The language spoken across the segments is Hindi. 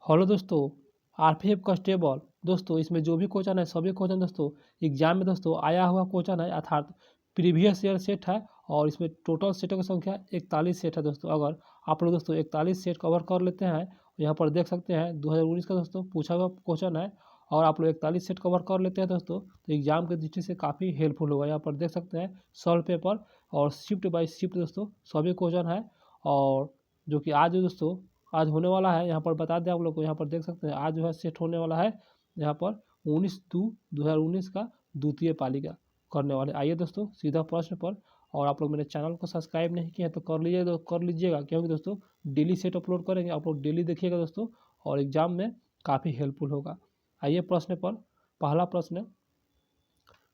हेलो दोस्तों, आरपीएफ कांस्टेबल दोस्तों इसमें जो भी क्वेश्चन है सभी क्वेश्चन दोस्तों एग्जाम में दोस्तों आया हुआ क्वेश्चन है अर्थात प्रीवियस ईयर सेट है। और इसमें टोटल सेटों की संख्या 41 सेट है दोस्तों। अगर आप लोग दोस्तों 41 सेट कवर कर लेते हैं, यहाँ पर देख सकते हैं 2019 का दोस्तों पूछा हुआ क्वेश्चन है। और आप लोग 41 सेट कवर कर लेते हैं दोस्तों तो एग्जाम की दृष्टि से काफ़ी हेल्पफुल होगा। यहाँ पर देख सकते हैं सॉल्व पेपर और शिफ्ट बाई शिफ्ट दोस्तों सभी क्वेश्चन है। और जो कि आज दोस्तों आज होने वाला है, यहाँ पर बता दें आप लोग को, यहाँ पर देख सकते हैं आज जो है सेट होने वाला है यहाँ पर 19/2/2019 का द्वितीय पालिका करने वाले। आइए दोस्तों सीधा प्रश्न पर। और आप लोग मेरे चैनल को सब्सक्राइब नहीं किए हैं तो कर लीजिएगा, क्योंकि दोस्तों डेली सेट अपलोड करेंगे, आप लोग डेली देखिएगा दोस्तों और एग्जाम में काफ़ी हेल्पफुल होगा। आइए प्रश्न पर। पहला प्रश्न,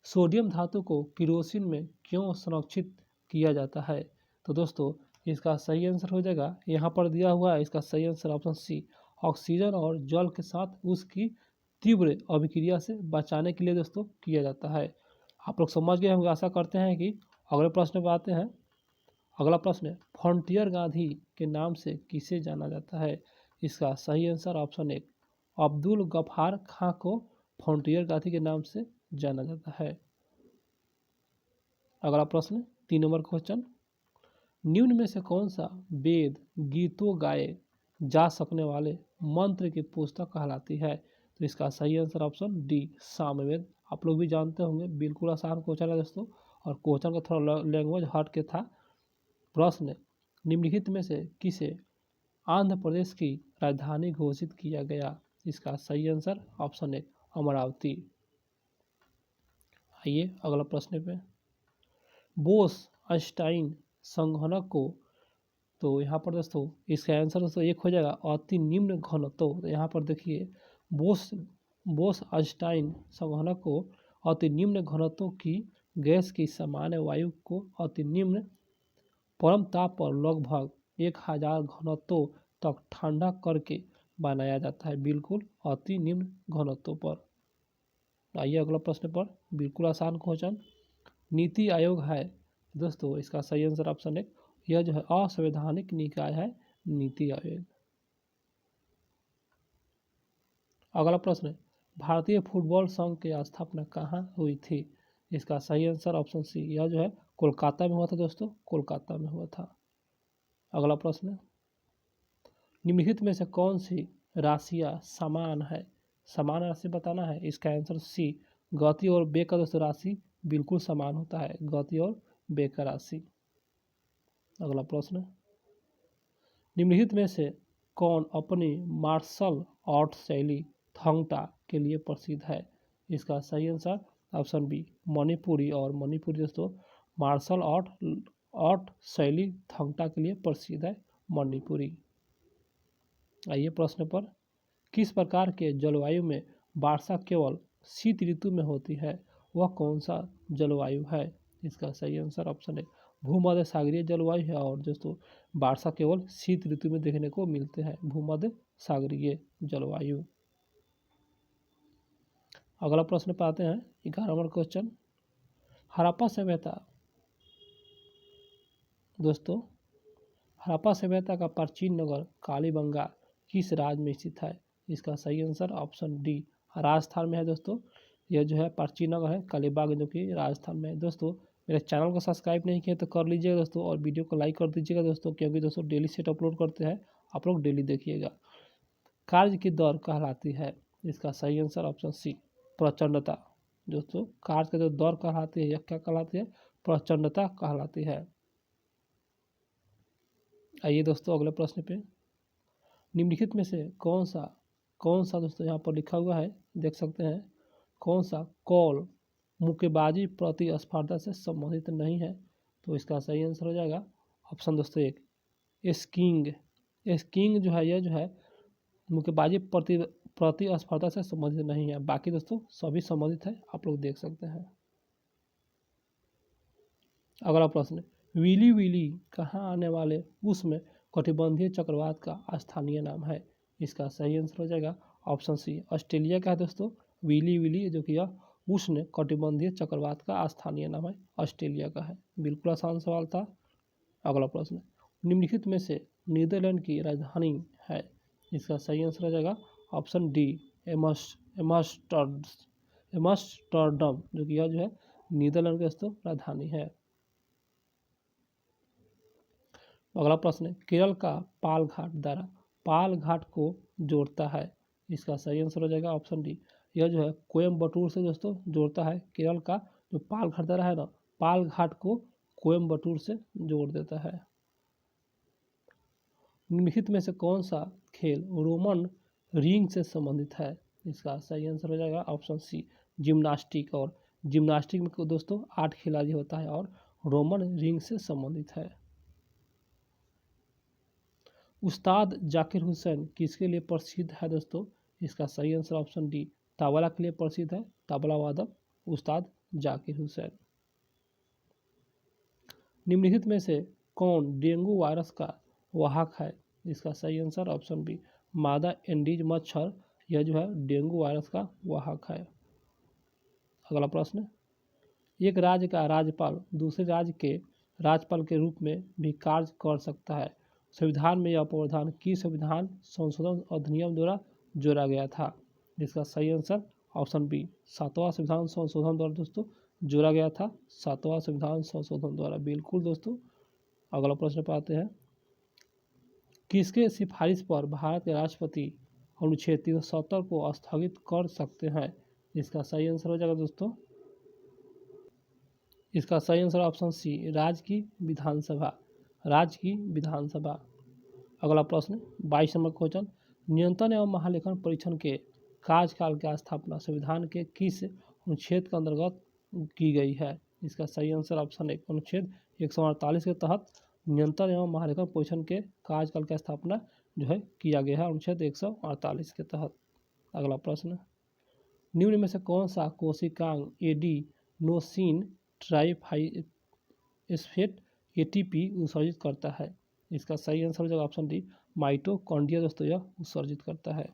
सोडियम धातु को किरोसिन में क्यों संरक्षित किया जाता है? तो दोस्तों इसका सही आंसर हो जाएगा, यहाँ पर दिया हुआ है इसका सही आंसर ऑप्शन सी, ऑक्सीजन और जल के साथ उसकी तीव्र अभिक्रिया से बचाने के लिए दोस्तों किया जाता है। आप लोग समझ गए होंगे, आशा करते हैं कि अगले प्रश्न पर आते हैं। अगला प्रश्न है, फ्रंटियर गांधी के नाम से किसे जाना जाता है? इसका सही आंसर ऑप्शन एक, अब्दुल गफ्फार खां को फ्रंटियर गांधी के नाम से जाना जाता है। अगला प्रश्न 3 नंबर क्वेश्चन, निम्न में से कौन सा वेद गीतों गाए जा सकने वाले मंत्र की पुस्तक कहलाती है? तो इसका सही आंसर ऑप्शन डी, सामवेद। आप लोग भी जानते होंगे, बिल्कुल आसान क्वेश्चन है दोस्तों और क्वेश्चन का थोड़ा लैंग्वेज हट के था। प्रश्न, निम्नलिखित में से किसे आंध्र प्रदेश की राजधानी घोषित किया गया? इसका सही आंसर ऑप्शन ए, अमरावती। आइए अगला प्रश्न पे, बोस आइंस्टाइन संघनक को, तो यहाँ पर दोस्तों इसका आंसर दोस्तों एक हो जाएगा अति निम्न घनत्व। तो यहाँ पर देखिए बोस आइंस्टाइन संघनक को अति निम्न घनत्व की गैस की सामान्य वायु को अति निम्न परम ताप पर लगभग 1000 घनत्व तक ठंडा करके बनाया जाता है, बिल्कुल अति निम्न घनत्व पर। आइए अगला प्रश्न पर, बिल्कुल आसान क्वेश्चन, नीति आयोग है दोस्तों इसका सही आंसर ऑप्शन है, यह जो है असंवैधानिक निकाय है नीति आयोग। अगला प्रश्न है, भारतीय फुटबॉल संघ की स्थापना कहाँ हुई थी? इसका सही आंसर ऑप्शन सी, यह जो है कोलकाता में हुआ था दोस्तों, कोलकाता में हुआ था। अगला प्रश्न, निम्नलिखित में से कौन सी राशियाँ समान है? समान राशि बताना है। इसका आंसर सी, गति और वेग का दोस्तों राशि बिल्कुल समान होता है, गति और वेग का राशि। अगला प्रश्न, निम्नलिखित में से कौन अपनी मार्शल आर्ट शैली थंगटा के लिए प्रसिद्ध है? इसका सही आंसर ऑप्शन बी, मणिपुरी। और मणिपुरी दोस्तों मार्शल आर्ट शैली थंगटा के लिए प्रसिद्ध है, मणिपुरी। आइए प्रश्न पर, किस प्रकार के जलवायु में वर्षा केवल शीत ऋतु में होती है? वह कौन सा जलवायु है? इसका सही आंसर ऑप्शन है, भूमध्य सागरीय जलवायु है। और दोस्तों वर्षा केवल शीत ऋतु में देखने को मिलते हैं, भूमध्य सागरीय जलवायु। अगला प्रश्न पे आते हैं, 11 नंबर क्वेश्चन, हड़प्पा सभ्यता दोस्तों हड़प्पा सभ्यता का प्राचीन नगर कालीबंगा किस राज्य में स्थित है? इसका सही आंसर ऑप्शन डी, राजस्थान में है दोस्तों। यह जो है प्राचीन नगर है कालीबाग, जो कि राजस्थान में है। दोस्तों मेरे चैनल को सब्सक्राइब नहीं किया तो कर लीजिएगा दोस्तों और वीडियो को लाइक कर दीजिएगा दोस्तों, क्योंकि दोस्तों डेली सेट अपलोड करते हैं, आप लोग डेली देखिएगा। कार्य की दर कहलाती है? इसका सही आंसर ऑप्शन सी, प्रचंडता। दोस्तों कार्य की जो दर कहलाती है यह क्या कहलाती है? प्रचंडता कहलाती है। आइए दोस्तों अगले प्रश्न पे, निम्नलिखित में से कौन सा दोस्तों यहाँ पर लिखा हुआ है, देख सकते हैं, कौन सा कॉल मुक्केबाजी प्रतिस्पर्धा से संबंधित नहीं है? तो इसका सही आंसर हो जाएगा ऑप्शन दोस्तों एक, स्कीइंग जो है यह जो है मुक्केबाजी प्रतिस्पर्धा से संबंधित नहीं है, बाकी दोस्तों सभी संबंधित है, आप लोग देख सकते हैं। अगला प्रश्न, विली विली कहाँ आने वाले उष्ण कटिबंधीय चक्रवात का स्थानीय नाम है? इसका सही आंसर हो जाएगा ऑप्शन सी, ऑस्ट्रेलिया का है दोस्तों विली विली, जो कि यह उष्ण कटिबंधीय चक्रवात का स्थानीय नाम है, ऑस्ट्रेलिया का है। बिल्कुल आसान सवाल था। अगला प्रश्न, निम्नलिखित में से नीदरलैंड की राजधानी है? इसका सही आंसर हो जाएगा ऑप्शन डी, एम्स्टर्डम, जो कि यह जो है नीदरलैंड की दोस्तों राजधानी है। अगला प्रश्न है, केरल का पाल घाट द्वारा पाल घाट को जोड़ता है। इसका सही आंसर हो जाएगा ऑप्शन डी, यह जो है कोयम्बटूर से दोस्तों जोड़ता है। केरल का जो पाल घाट द्वारा है ना, पाल घाट को कोयम्बटूर से जोड़ देता है। निम्नलिखित में से कौन सा खेल रोमन रिंग से संबंधित है। इसका सही आंसर हो जाएगा ऑप्शन सी, जिम्नास्टिक। और जिम्नास्टिक में दोस्तों 8 खिलाड़ी होता है और रोमन रिंग से संबंधित है। उस्ताद जाकिर हुसैन किसके लिए प्रसिद्ध है दोस्तों। इसका सही आंसर ऑप्शन डी, तबला के लिए प्रसिद्ध है, तबला वादक उस्ताद जाकिर हुसैन। निम्नलिखित में से कौन डेंगू वायरस का वाहक है। इसका सही आंसर ऑप्शन बी, मादा एंडीज मच्छर, यह जो है डेंगू वायरस का वाहक है। अगला प्रश्न, एक राज्य का राज्यपाल दूसरे राज्य के राज्यपाल के रूप में भी कार्य कर सकता है। संविधान में यह प्रावधान किस संविधान संशोधन अधिनियम द्वारा जोड़ा गया था। इसका सही आंसर ऑप्शन बी, 7वां संविधान संशोधन द्वारा दोस्तों जोड़ा गया था, 7वां संविधान संशोधन द्वारा। बिल्कुल दोस्तों। अगला प्रश्न पर आते हैं, किसके सिफारिश पर भारत के राष्ट्रपति अनुच्छेद 370 को स्थगित कर सकते हैं। इसका सही आंसर हो जाएगा दोस्तों, इसका सही आंसर ऑप्शन सी, राज्य की विधानसभा, राज्य की विधानसभा। अगला प्रश्न 22 नंबर क्वेश्चन, नियंत्रण एवं महालेखन परीक्षण के कार्यकाल की स्थापना संविधान के किस अनुच्छेद के अंतर्गत की गई है। इसका सही आंसर ऑप्शन एक, अनुच्छेद 148 के तहत नियंत्रण एवं महालेखन परीक्षण के कार्यकाल की स्थापना जो है किया गया है, अनुच्छेद 148 के तहत। अगला प्रश्न, निम्न में से कौन सा कोशिकांग एडिनोसिन ट्राइफॉस्फेट एटीपी उत्सर्जित करता है। इसका सही आंसर हो जाएगा ऑप्शन डी, माइटोकॉन्ड्रिया दोस्तों यह उत्सर्जित करता है।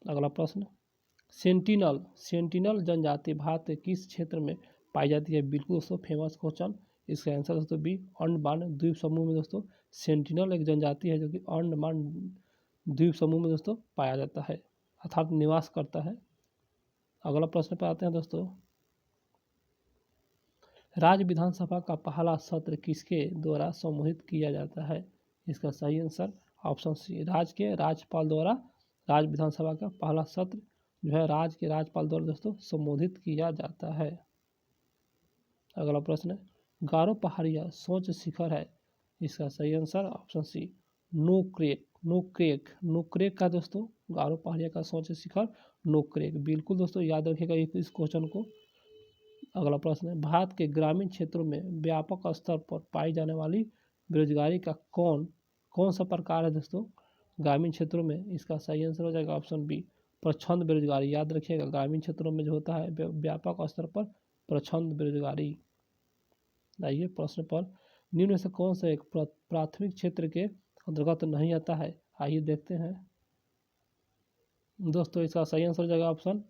अगला प्रश्न, सेंटिनल जनजाति भारत के किस क्षेत्र में पाई जाती है। बिल्कुल दोस्तों फेमस क्वेश्चन। इसका आंसर दोस्तों बी, अंडमान द्वीप समूह में दोस्तों सेंटिनल एक जनजाति है जो कि अंडमान द्वीप समूह में दोस्तों पाया जाता है, अर्थात निवास करता है। अगला प्रश्न पर आते हैं दोस्तों, राज्य विधानसभा का पहला सत्र किसके द्वारा संबोधित किया जाता है। इसका सही आंसर ऑप्शन सी, राज्य के राज्यपाल द्वारा राज्य विधानसभा का पहला सत्र जो है राज्य के राज्यपाल द्वारा दोस्तों संबोधित किया जाता है। अगला प्रश्न, गारो पहाड़िया सोच शिखर है। इसका सही आंसर ऑप्शन सी, नोक्रेक का दोस्तों गारो पहाड़िया का सोच शिखर नोक्रेक। बिल्कुल दोस्तों याद रखिएगा इस क्वेश्चन को। अगला प्रश्न है, भारत के ग्रामीण क्षेत्रों में व्यापक स्तर पर पाई जाने वाली बेरोजगारी का कौन सा प्रकार है दोस्तों ग्रामीण क्षेत्रों में। इसका सही आंसर हो जाएगा ऑप्शन बी, प्रछंद बेरोजगारी। याद रखिएगा ग्रामीण क्षेत्रों में जो होता है व्यापक स्तर पर प्रछंद बेरोजगारी। आइए प्रश्न पर, निम्न में से कौन सा एक प्राथमिक क्षेत्र के अंतर्गत नहीं आता है। आइए देखते हैं दोस्तों, इसका सही आंसर हो जाएगा ऑप्शन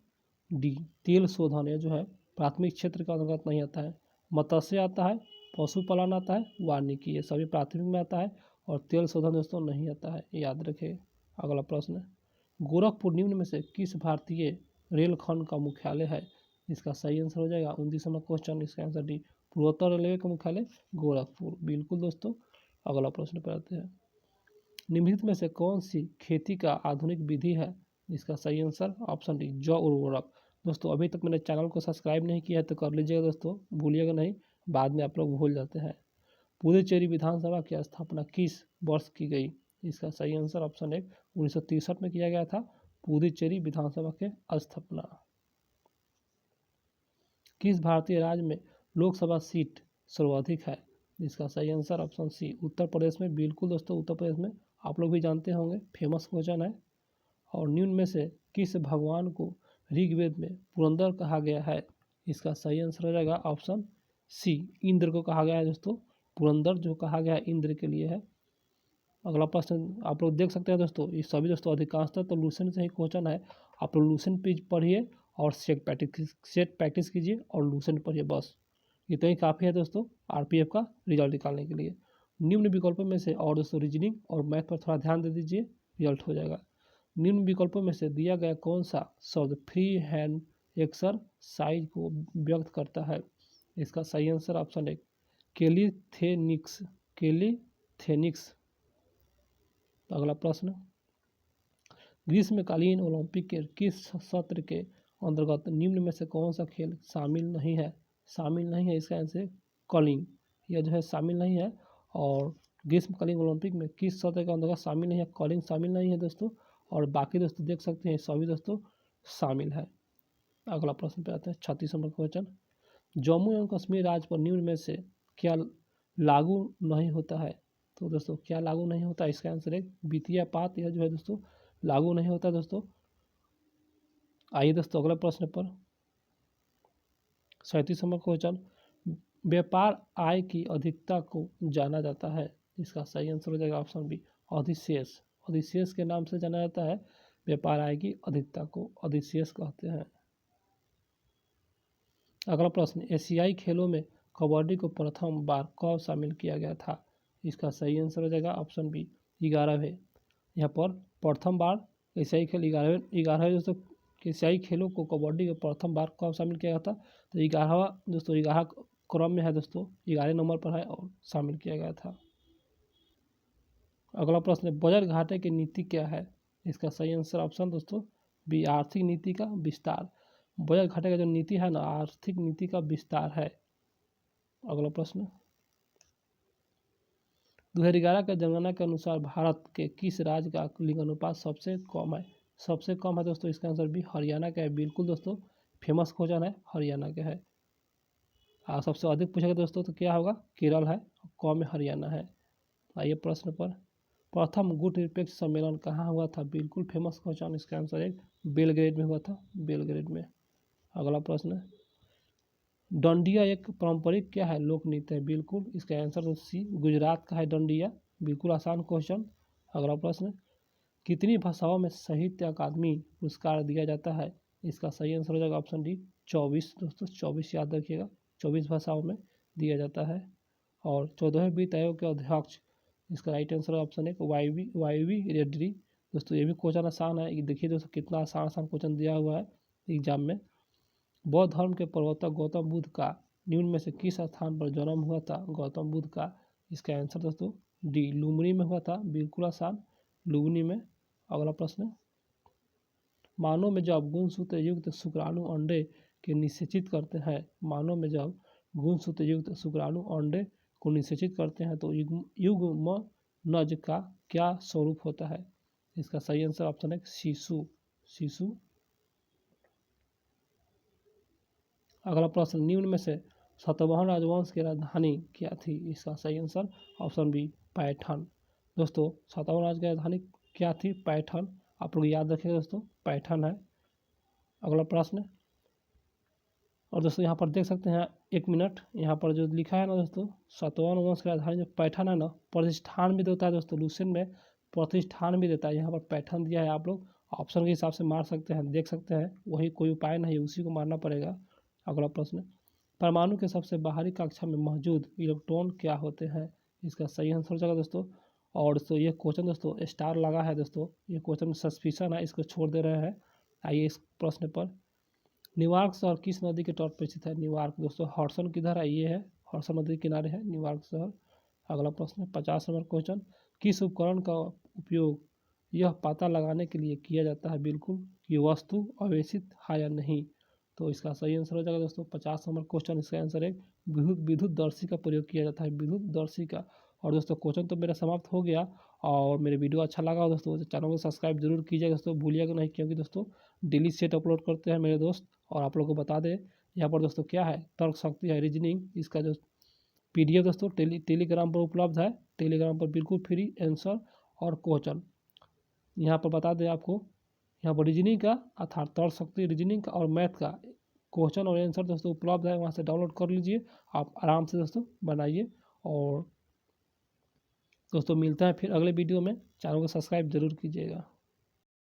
डी, तेल शोधन। यह जो है प्राथमिक क्षेत्र के अंतर्गत नहीं आता है। मत्स्य आता है, पशुपालन आता है, वानिकी, ये सभी प्राथमिक में आता है और तेल शोधन दोस्तों नहीं आता है, याद रखें। अगला प्रश्न, गोरखपुर निम्न में से किस भारतीय रेलखंड का मुख्यालय है। इसका सही आंसर हो जाएगा 29 नंबर क्वेश्चन, इसका आंसर डी, पूर्वोत्तर रेलवे का मुख्यालय गोरखपुर। बिल्कुल दोस्तों। अगला प्रश्न पर आते हैं, निम्नलिखित में से कौन सी खेती का आधुनिक विधि है। इसका सही आंसर ऑप्शन डी, जैव उर्वरक। दोस्तों अभी तक मैंने चैनल को सब्सक्राइब नहीं किया है तो कर लीजिएगा दोस्तों, भूलिएगा नहीं, बाद में आप लोग भूल जाते हैं। पुडुचेरी विधानसभा की स्थापना किस वर्ष की गई। इसका सही आंसर ऑप्शन एक, 1963 में किया गया था पुडुचेरी विधानसभा के स्थापना। किस भारतीय राज्य में लोकसभा सीट सर्वाधिक है। इसका सही answer option C, Uttar Pradesh में। बिल्कुल दोस्तों उत्तर प्रदेश में, आप लोग भी जानते होंगे, फेमस क्वेश्चन है। और निम्न में से किस भगवान को ऋग्वेद में पुरंदर कहा गया है। इसका सही आंसर हो जाएगा ऑप्शन सी, इंद्र को कहा गया है दोस्तों, पुरंदर जो कहा गया है इंद्र के लिए है। अगला प्रश्न आप लोग देख सकते हैं दोस्तों, ये सभी दोस्तों अधिकांशतः तो लूसेंट से ही क्वेश्चन है। आप लोग लूसेंट पेज पढ़िए और सेट प्रैक्टिस कीजिए और लूसेंट पढ़िए, बस इतना ही काफ़ी है दोस्तों आरपीएफ का रिजल्ट निकालने के लिए। निम्न विकल्पों में से और दोस्तों रीजनिंग और मैथ पर थोड़ा ध्यान दे दीजिए। रिजल्ट हो जाएगा। निम्न विकल्पों में से दिया गया कौन सा शब्द फ्री हैंड एक्सरसाइज को व्यक्त करता है? इसका सही आंसर ऑप्शन है कैलीथेनिक्स। कैलीथेनिक्स। अगला प्रश्न, ग्रीष्मकालीन ओलंपिक के किस सत्र के अंतर्गत निम्न में से कौन सा खेल शामिल नहीं है? शामिल नहीं है, इसका आंसर कर्लिंग। यह जो है शामिल नहीं है। और ग्रीष्मकालीन ओलंपिक में किस सत्र के अंतर्गत शामिल नहीं है? कर्लिंग शामिल नहीं है दोस्तों। और बाकी दोस्तों देख सकते हैं सभी दोस्तों शामिल है। अगला प्रश्न पे आते हैं, 36 नंबर क्वेश्चन, जम्मू एवं कश्मीर राज्य पर निम्न में से क्या लागू नहीं होता है? तो दोस्तों क्या लागू नहीं होता? इसका आंसर है वित्तीय पात। यह जो है दोस्तों लागू नहीं होता दोस्तों। आइए दोस्तों अगले प्रश्न पर, 37 नंबर क्वेश्चन, व्यापार आय की अधिकता को जाना जाता है? इसका सही आंसर हो जाएगा ऑप्शन बी अधिशेष। अधिशेष के नाम से जाना जाता है व्यापार आय की अधिकता को, अधिशेष कहते हैं। अगला प्रश्न, एशियाई खेलों में कबड्डी को प्रथम बार कब शामिल किया गया था? इसका सही आंसर हो जाएगा ऑप्शन बी 11वें। यहाँ पर प्रथम बार एशियाई खेल 11वें दोस्तों एशियाई खेलों को कबड्डी को प्रथम बार कब शामिल किया गया था? तो 11वां दोस्तों 11 क्रम में है दोस्तों, 11 नंबर पर है और शामिल किया गया था। अगला प्रश्न, बजट घाटे की नीति क्या है? इसका सही आंसर ऑप्शन दोस्तों बी आर्थिक नीति का विस्तार। बजट घाटे का जो नीति है ना, आर्थिक नीति का विस्तार है। अगला प्रश्न, 2011 के जनगणना के अनुसार भारत के किस राज्य का लिंगानुपात सबसे कम है? सबसे कम है दोस्तों, इसका आंसर भी हरियाणा का है। बिल्कुल दोस्तों फेमस क्वेश्चन है, हरियाणा का है। सबसे अधिक पूछेगा दोस्तों तो क्या होगा? केरल है, कम में हरियाणा है। आइए प्रश्न पर, प्रथम गुट निरपेक्ष सम्मेलन कहाँ हुआ था? बिल्कुल फेमस क्वेश्चन, इसका आंसर है बेलग्रेड में हुआ था, बेलग्रेड में। अगला प्रश्न, डंडिया एक पारंपरिक क्या है? लोक नृत्य है। बिल्कुल इसका आंसर तो सी गुजरात का है डंडिया। बिल्कुल आसान क्वेश्चन। अगला प्रश्न, कितनी भाषाओं में साहित्य अकादमी पुरस्कार दिया जाता है? इसका सही आंसर हो जाएगा ऑप्शन डी 24 दोस्तों, 24 याद रखिएगा, 24 भाषाओं में दिया जाता है। और 14वें वित्त आयोग के अध्यक्ष, इसका राइट आंसर ऑप्शन है वाई रेड्डी। दोस्तों ये भी क्वेश्चन आसान है, देखिए दोस्तों कितना आसान आसान क्वेश्चन दिया हुआ है एग्जाम में। बौद्ध धर्म के प्रवर्तक गौतम बुद्ध का निम्न में से किस स्थान पर जन्म हुआ था? गौतम बुद्ध का, इसका आंसर दोस्तों डी लुम्बिनी में हुआ था। बिल्कुल आसान, लुम्बिनी में। अगला प्रश्न, मानव में जब गुणसूत्र युक्त शुक्राणु अंडे के निषेचित करते हैं, मानव में जब गुणसूत्र युक्त शुक्राणु अंडे को निषेचित करते हैं तो युग्मनज का क्या स्वरूप होता है? इसका सही आंसर ऑप्शन है शिशु। शिशु। अगला प्रश्न, निम्न में से सातवाहन राजवंश की राजधानी क्या थी? इसका सही आंसर ऑप्शन बी पैठन। दोस्तों सातवाहन राज की राजधानी क्या थी? पैठन। आप लोग याद रखिएगा दोस्तों, पैठन है। अगला प्रश्न, और दोस्तों यहाँ पर देख सकते हैं 1 मिनट, यहाँ पर जो लिखा है ना दोस्तों, सातवाहन वंश की राजधानी जो पैठन है ना, प्रतिष्ठान भी देता है दोस्तों, लुसेंट में प्रतिष्ठान भी देता है। यहाँ पर पैठन दिया है, आप लोग ऑप्शन के हिसाब से मार सकते हैं, देख सकते हैं, वही कोई उपाय नहीं, उसी को मारना पड़ेगा। अगला प्रश्न, परमाणु के सबसे बाहरी कक्षा में मौजूद इलेक्ट्रॉन क्या होते हैं? इसका सही आंसर हो जाएगा दोस्तों। और दोस्तों ये क्वेश्चन दोस्तों स्टार लगा है दोस्तों, ये क्वेश्चन सस्पिशन है, इसको छोड़ दे रहे हैं। आइए इस प्रश्न पर, न्यूयॉर्क शहर किस नदी के तट पर स्थित है? न्यूयॉर्क दोस्तों हडसन किधर है? ये है हडसन नदी के किनारे है न्यूयॉर्क शहर। अगला प्रश्न 50 नंबर क्वेश्चन, किस उपकरण का उपयोग यह पता लगाने के लिए किया जाता है बिल्कुल कि वस्तु आवेशित है या नहीं? तो इसका सही आंसर हो जाएगा दोस्तों 50 नंबर क्वेश्चन, इसका आंसर है विद्युत दर्शी का प्रयोग किया जाता है, विद्युत दर्शी का। और दोस्तों क्वेश्चन तो मेरा समाप्त हो गया, और मेरे वीडियो अच्छा लगा हो दोस्तों तो चैनल को सब्सक्राइब जरूर कीजिएगा दोस्तों, भूलिएगा नहीं, क्योंकि दोस्तों डेली सेट अपलोड करते हैं मेरे दोस्त। और आप लोगों को बता दें यहाँ पर दोस्तों क्या है, तर्क शक्ति है, रीजनिंग, इसका जो PDF दोस्तों टेलीग्राम पर उपलब्ध है, टेलीग्राम पर बिल्कुल फ्री आंसर और क्वेश्चन। यहाँ पर बता दें आपको, यहाँ पर रीजनिंग का अर्थात तर्क शक्ति, रीजनिंग का और मैथ का क्वेश्चन और आंसर दोस्तों उपलब्ध है, वहाँ से डाउनलोड कर लीजिए, आप आराम से दोस्तों बनाइए। और दोस्तों मिलते हैं फिर अगले वीडियो में, चैनल को सब्सक्राइब जरूर कीजिएगा।